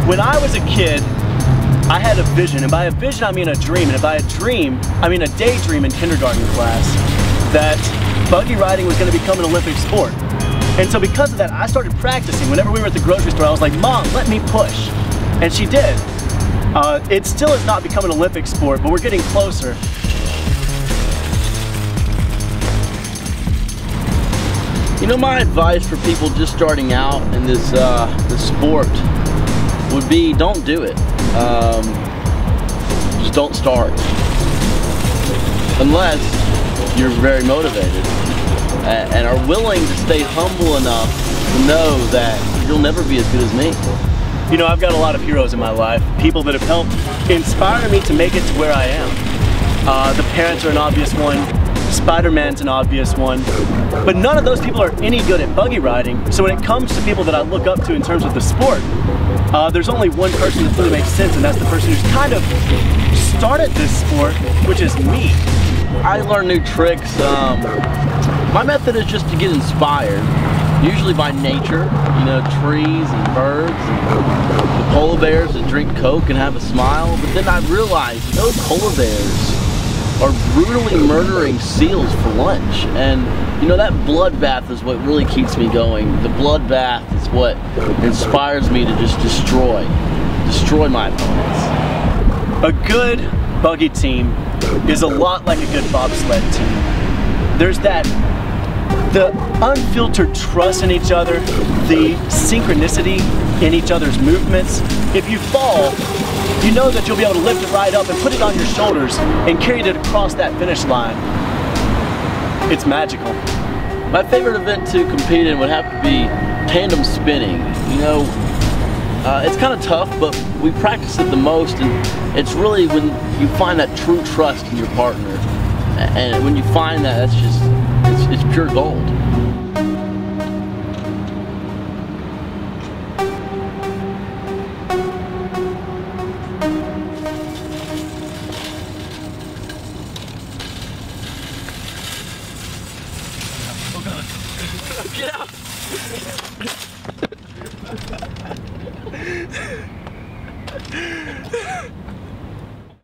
When I was a kid, I had a vision, and by a vision I mean a dream, and by a dream, I mean a daydream in kindergarten class, that buggy riding was going to become an Olympic sport. And so because of that, I started practicing. Whenever we were at the grocery store, I was like, Mom, let me push. And she did. It still has not become an Olympic sport, but we're getting closer. You know, my advice for people just starting out in this sport would be, don't do it. Just don't start. Unless you're very motivated and are willing to stay humble enough to know that you'll never be as good as me. You know, I've got a lot of heroes in my life, people that have helped inspire me to make it to where I am. The parents are an obvious one, Spider-Man's an obvious one, but none of those people are any good at buggy riding. So when it comes to people that I look up to in terms of the sport, there's only one person that really makes sense, and that's the person who's kind of started this sport, which is me. I learn new tricks. My method is just to get inspired, usually by nature, you know, trees and birds and the polar bears that drink Coke and have a smile. But then I realized those polar bears are brutally murdering seals for lunch, and you know, that bloodbath is what really keeps me going. The bloodbath is what inspires me to just destroy my opponents. A good buggy team is a lot like a good bobsled team. There's the unfiltered trust in each other, the synchronicity in each other's movements. If you fall, you know that you'll be able to lift it right up and put it on your shoulders and carry it across that finish line. It's magical. My favorite event to compete in would have to be tandem spinning. You know, it's kind of tough, but we practice it the most, and it's really when you find that true trust in your partner. And when you find that, that's just, it's pure gold. Oh God. Get out!